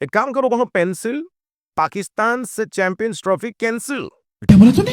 एक काम करो, कहो पेंसिल, पाकिस्तान से चैंपियंस ट्रॉफी कैंसिल। क्या बोला तूने?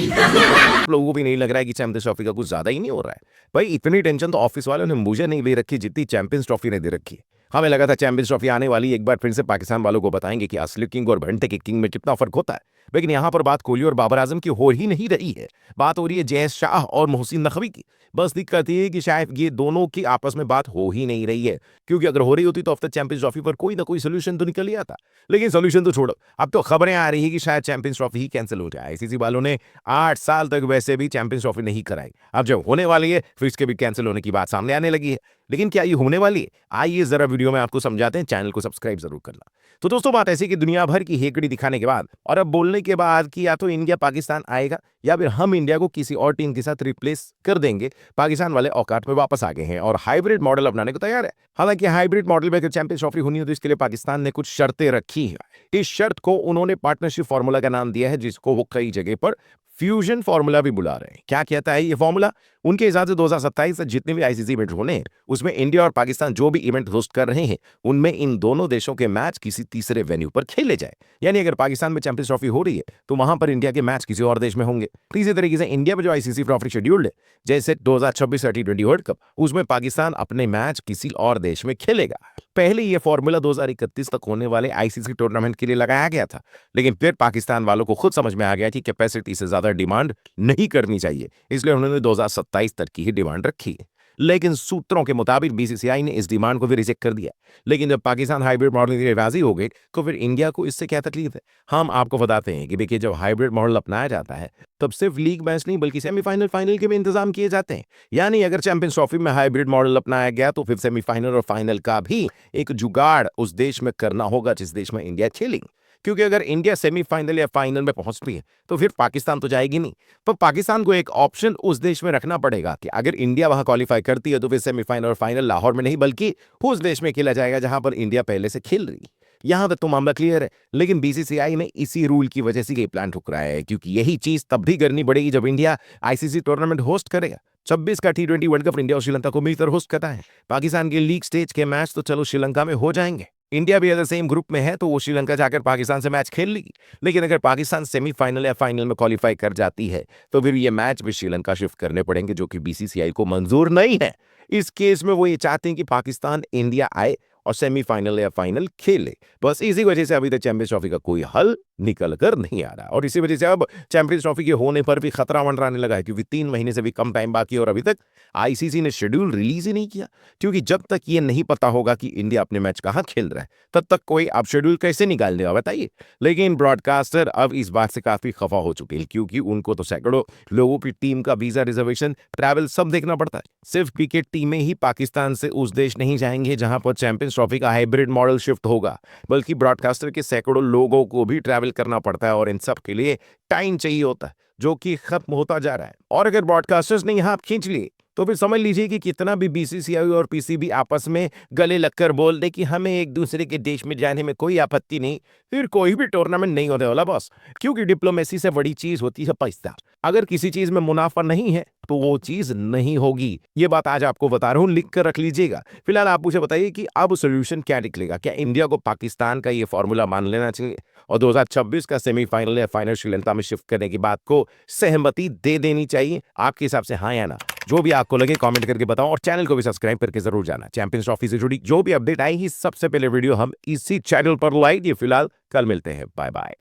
लोगों को भी नहीं लग रहा है कि चैंपियंस ट्रॉफी का कुछ ज्यादा ही नहीं हो रहा है। भाई इतनी टेंशन तो ऑफिस वालों ने मुझे नहीं दे रखी जितनी चैंपियंस ट्रॉफी ने दे रखी है। हमें लगा था चैंपियंस ट्रॉफी आने वाली, एक बार फिर से पाकिस्तान वालों को बताएंगे कि असली किंग और भंटे के किंग में कितना फर्क होता है। लेकिन यहाँ पर बात कोहली और बाबर आजम की हो ही नहीं रही है, बात हो रही है जय शाह और मोहसिन नकवी की। बस दिक्कत ये है कि शायद ये दोनों की आपस में बात हो ही नहीं रही है, क्योंकि अगर हो रही होती तो अब तक चैंपियंस ट्रॉफी पर कोई ना कोई सोल्यूशन तो निकल ही आता। लेकिन सोल्यूशन तो छोड़ो, अब तो खबरें आ रही है कि शायद चैंपियंस ट्रॉफी ही कैंसिल हो जाए। आईसीसी वालों ने 8 साल तक वैसे भी चैंपियंस ट्रॉफी नहीं कराई, अब जब होने वाली है फिर इसके भी कैंसिल होने की बात सामने आने लगी है। लेकिन क्या ये होने वाली है? आइए जरा वीडियो में आपको समझाते हैं, चैनल को सब्सक्राइब जरूर करना। तो दोस्तों बात ऐसी कि दुनिया भर की हेकड़ी दिखाने के बाद और अब बोलने के बाद कि या तो इंडिया पाकिस्तान आएगा या फिर हम इंडिया को किसी और टीम के साथ रिप्लेस कर देंगे, पाकिस्तान वाले औकात में वापस आ गए हैं और हाइब्रिड मॉडल अपनाने को तैयार है। हालांकि हाइब्रिड मॉडल में अगर चैंपियंस ट्रॉफी होनी है तो इसके लिए पाकिस्तान ने कुछ शर्तें रखी है। इस शर्त को उन्होंने पार्टनरशिप फार्मूला का नाम दिया है, जिसको वो कई जगह पर फ्यूजन फार्मूला भी बुला रहे हैं। क्या कहता है ये फार्मूला? उनके हिसाब से 2027 तक जितने भी आईसीसी इवेंट होने हैं उसमें इंडिया और पाकिस्तान जो भी इवेंट होस्ट कर रहे हैं उनमें इन दोनों देशों के मैच किसी तीसरे वेन्यू पर खेले जाए। यानी अगर पाकिस्तान में चैंपियंस ट्रॉफी हो रही है तो वहां पर इंडिया के मैच किसी और देश में होंगे। तो इसी तरीके से इंडिया में जो आईसीसी ट्रॉफी शेड्यूल्ड है, जैसे 2026 टी20 वर्ल्ड कप, उसमें पाकिस्तान अपने मैच किसी और देश में खेलेगा। पहले यह फॉर्मूला 2031 तक होने वाले आईसीसी टूर्नामेंट के लिए लगाया गया था, लेकिन फिर पाकिस्तान वालों को खुद समझ में आ गया कि कैपेसिटी से ज्यादा डिमांड नहीं करनी चाहिए, इसलिए उन्होंने 2027 तक की ही डिमांड रखी है। लेकिन सूत्रों के मुताबिक बीसीसीआई ने इस डिमांड को भी रिजेक्ट कर दिया। लेकिन जब पाकिस्तान हाइब्रिड मॉडल के लिए राजी हो गए तो फिर इंडिया को इससे क्या तकलीफ है? हम आपको बताते हैं कि देखिए, जब हाइब्रिड मॉडल अपनाया जाता है तब सिर्फ लीग मैच नहीं बल्कि सेमीफाइनल फाइनल के भी इंतजाम किए जाते हैं। यानी अगर चैंपियंस ट्रॉफी में हाइब्रिड मॉडल अपनाया गया तो फिर सेमीफाइनल और फाइनल का भी एक जुगाड़ उस देश में करना होगा जिस देश में इंडिया खेलेगी। क्योंकि अगर इंडिया सेमीफाइनल या फाइनल में पहुंचती है तो फिर पाकिस्तान तो जाएगी नहीं, पर पाकिस्तान को एक ऑप्शन उस देश में रखना पड़ेगा कि अगर इंडिया वहां क्वालिफाई करती है तो फिर सेमीफाइनल और फाइनल लाहौर में नहीं बल्कि उस देश में खेला जाएगा जहां पर इंडिया पहले से खेल रही है। यहां तक तो मामला क्लियर है। लेकिन बीसीसीआई ने इसी रूल की वजह से ये प्लान ठुकराया है, क्योंकि यही चीज तब भी करनी पड़ेगी जब इंडिया आईसीसी टूर्नामेंट होस्ट करेगा। 26 का टी20 वर्ल्ड कप इंडिया और श्रीलंका को मिलकर होस्ट करता है। पाकिस्तान के लीग स्टेज के मैच तो चलो श्रीलंका में हो जाएंगे, इंडिया भी अगर सेम ग्रुप में है तो वो श्रीलंका जाकर पाकिस्तान से मैच खेल लेगी। लेकिन अगर पाकिस्तान सेमीफाइनल या फाइनल में क्वालिफाई कर जाती है तो फिर ये मैच भी श्रीलंका शिफ्ट करने पड़ेंगे, जो कि बीसीसीआई को मंजूर नहीं है। इस केस में वो ये चाहते हैं कि पाकिस्तान इंडिया आए और सेमीफाइनल या फाइनल खेले। बस इसी वजह से अभी तक चैंपियंस ट्रॉफी का कोई हल निकल कर नहीं आ रहा, और इसी वजह से अब चैंपियंस ट्रॉफी के होने पर भी खतरा मंडराने लगा है, क्योंकि 3 महीने से भी कम टाइम बाकी है और अभी तक आईसीसी ने शेड्यूल रिलीज ही नहीं किया। क्योंकि जब तक ये नहीं पता होगा कि इंडिया अपने मैच कहां खेल रहा है तब तक कोई अब शेड्यूल कैसे निकाल देगा, बताइए। लेकिन ब्रॉडकास्टर अब इस बात से काफी खफा हो चुके हैं, क्योंकि उनको तो सैकड़ों लोगों की टीम का वीजा, रिजर्वेशन, ट्रैवल सब देखना पड़ता है। सिर्फ क्रिकेट टीमें ही पाकिस्तान से उस देश नहीं जाएंगे जहां पर चैंपियंस ट्रॉफी का हाइब्रिड मॉडल शिफ्ट होगा, बल्कि ब्रॉडकास्टर के सैकड़ों लोगों को भी ट्रैवल करना पड़ता है और इन सब के लिए टाइम चाहिए होता है, जो कि खत्म होता जा रहा है। और अगर ब्रॉडकास्टर्स ने यहाँ खींच लिए तो फिर समझ लीजिए कि कितना भी बीसीसीआई और पीसीबी आपस में गले लगकर बोल दे कि हमें एक दूसरे के देश में जाने में कोई आपत्ति नहीं, फिर कोई भी टूर्नामेंट नहीं होने वाला बॉस। क्योंकि डिप्लोमेसी से बड़ी चीज होती है पैसा। अगर किसी चीज में मुनाफा नहीं है तो वो चीज नहीं होगी। ये बात आज आपको बता रहा हूं, लिख कर रख लीजिएगा। फिलहाल आप मुझे बताइए कि अब सोल्यूशन क्या निकलेगा? क्या इंडिया को पाकिस्तान का ये फॉर्मूला मान लेना चाहिए और 2026 का सेमीफाइनल या फाइनल श्रीलंका में शिफ्ट करने की बात को सहमति दे देनी चाहिए? आपके हिसाब से हाँ या ना? जो भी आपको लगे कमेंट करके बताओ और चैनल को भी सब्सक्राइब करके जरूर जाना। चैंपियंस ट्रॉफी से जुड़ी जो भी अपडेट आएगी सबसे पहले वीडियो हम इसी चैनल पर लाएंगे। फिलहाल कल मिलते हैं, बाय बाय।